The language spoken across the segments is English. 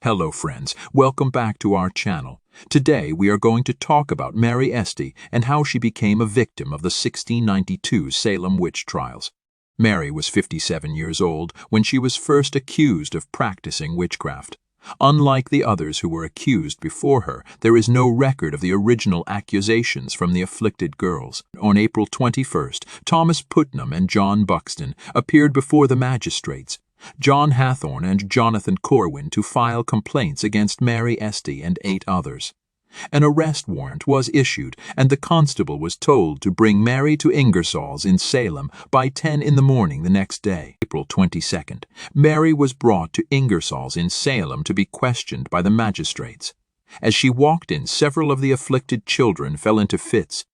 Hello friends, welcome back to our channel. Today we are going to talk about Mary Esty and how she became a victim of the 1692 Salem witch trials. Mary was 57 years old when she was first accused of practicing witchcraft. Unlike the others who were accused before her, there is no record of the original accusations from the afflicted girls. On April 21st, Thomas Putnam and John Buxton appeared before the magistrates, John Hathorne and Jonathan Corwin, to file complaints against Mary Esty and 8 others. An arrest warrant was issued, and the constable was told to bring Mary to Ingersolls in Salem by 10 in the morning the next day. April 22nd, Mary was brought to Ingersolls in Salem to be questioned by the magistrates. As she walked in, several of the afflicted children fell into fits.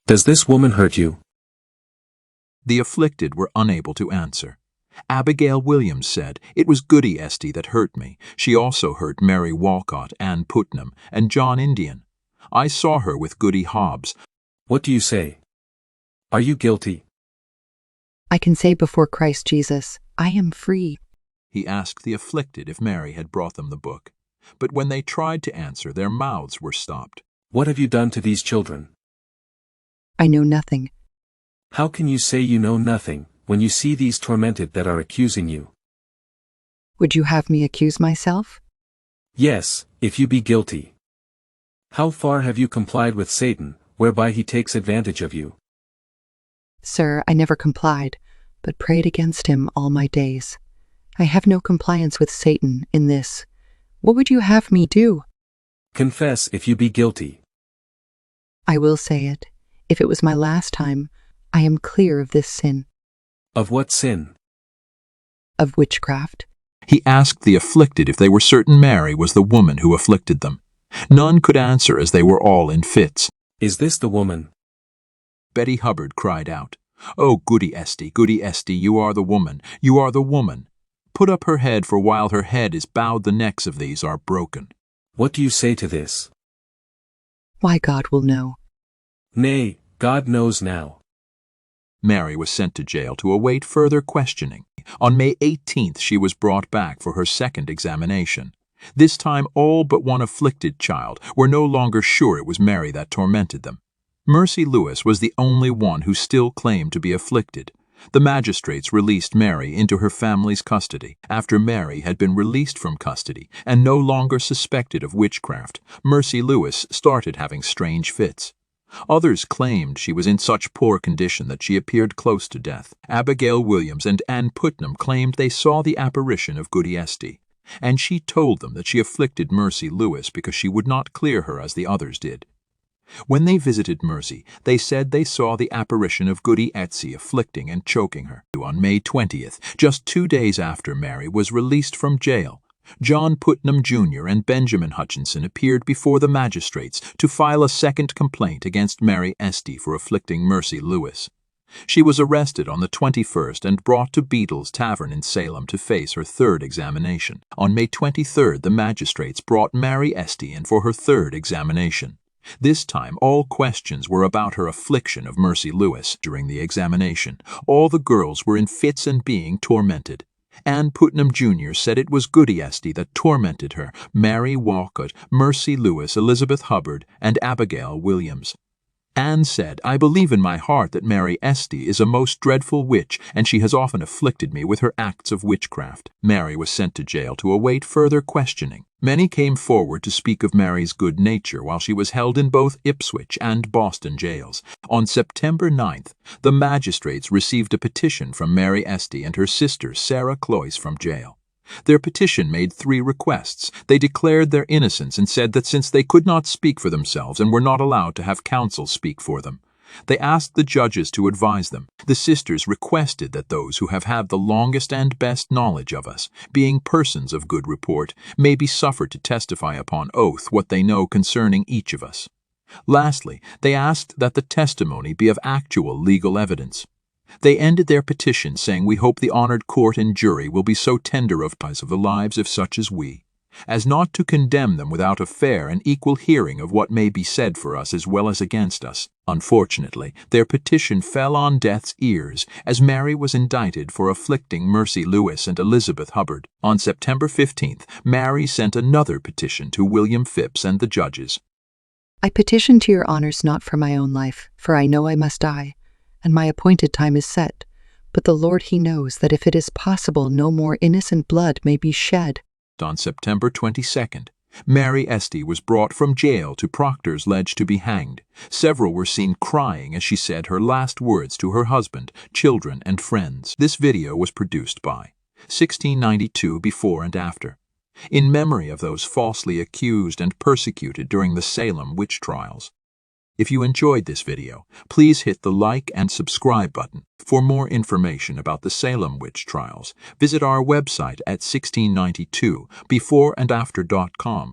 "Does this woman hurt you?" The afflicted were unable to answer. Abigail Williams said, "It was Goody Esty that hurt me. She also hurt Mary Walcott, Ann Putnam, and John Indian. I saw her with Goody Hobbs." "What do you say? Are you guilty?" "I can say before Christ Jesus, I am free." He asked the afflicted if Mary had brought them the book. But when they tried to answer, their mouths were stopped. "What have you done to these children?" "I know nothing." "How can you say you know nothing when you see these tormented that are accusing you?" "Would you have me accuse myself?" "Yes, if you be guilty. How far have you complied with Satan, whereby he takes advantage of you?" "Sir, I never complied, but prayed against him all my days. I have no compliance with Satan in this. What would you have me do?" "Confess if you be guilty." "I will say it. If it was my last time, I am clear of this sin." "Of what sin?" "Of witchcraft." He asked the afflicted if they were certain Mary was the woman who afflicted them. None could answer, as they were all in fits. "Is this the woman?" Betty Hubbard cried out, "Oh, Goody Esty, you are the woman, you are the woman. Put up her head, for while her head is bowed the necks of these are broken." "What do you say to this?" "Why, God will know." "Nay, God knows now." Mary was sent to jail to await further questioning. On May 18th, she was brought back for her second examination. This time, all but one afflicted child were no longer sure it was Mary that tormented them. Mercy Lewis was the only one who still claimed to be afflicted. The magistrates released Mary into her family's custody. After Mary had been released from custody and no longer suspected of witchcraft, Mercy Lewis started having strange fits. Others claimed she was in such poor condition that she appeared close to death. Abigail Williams and Ann Putnam claimed they saw the apparition of Goody Esty, and she told them that she afflicted Mercy Lewis because she would not clear her as the others did. When they visited Mercy, they said they saw the apparition of Goody Esty afflicting and choking her. On May 20th, just 2 days after Mary was released from jail, John Putnam Jr. and Benjamin Hutchinson appeared before the magistrates to file a second complaint against Mary Esty for afflicting Mercy Lewis. She was arrested on the 21st and brought to Beadle's Tavern in Salem to face her third examination. On May 23rd, the magistrates brought Mary Esty in for her third examination. This time, all questions were about her affliction of Mercy Lewis. During the examination, all the girls were in fits and being tormented. Ann Putnam Jr. said it was Goody Esty that tormented her, Mary Walcott, Mercy Lewis, Elizabeth Hubbard, and Abigail Williams. Anne said, "I believe in my heart that Mary Esty is a most dreadful witch, and she has often afflicted me with her acts of witchcraft." Mary was sent to jail to await further questioning. Many came forward to speak of Mary's good nature while she was held in both Ipswich and Boston jails. On September 9th, the magistrates received a petition from Mary Esty and her sister Sarah Cloyce from jail. Their petition made 3 requests. They declared their innocence and said that since they could not speak for themselves and were not allowed to have counsel speak for them, they asked the judges to advise them. The sisters requested that those who have had the longest and best knowledge of us, being persons of good report, may be suffered to testify upon oath what they know concerning each of us. Lastly, they asked that the testimony be of actual legal evidence. They ended their petition saying, "We hope the honored court and jury will be so tender of the lives of such as we." as not to condemn them without a fair and equal hearing of what may be said for us as well as against us. Unfortunately, their petition fell on deaf's ears, as Mary was indicted for afflicting Mercy Lewis and Elizabeth Hubbard. On September 15th, Mary sent another petition to William Phipps and the judges. I petition to your honors not for my own life, for I know I must die, and my appointed time is set. But the Lord he knows that if it is possible no more innocent blood may be shed. On September 22nd, Mary Esty was brought from jail to Proctor's Ledge to be hanged. Several were seen crying as she said her last words to her husband, children, and friends. This video was produced by 1692 Before and After, in memory of those falsely accused and persecuted during the Salem witch trials. If you enjoyed this video, please hit the like and subscribe button. For more information about the Salem witch trials, visit our website at 1692beforeandafter.com.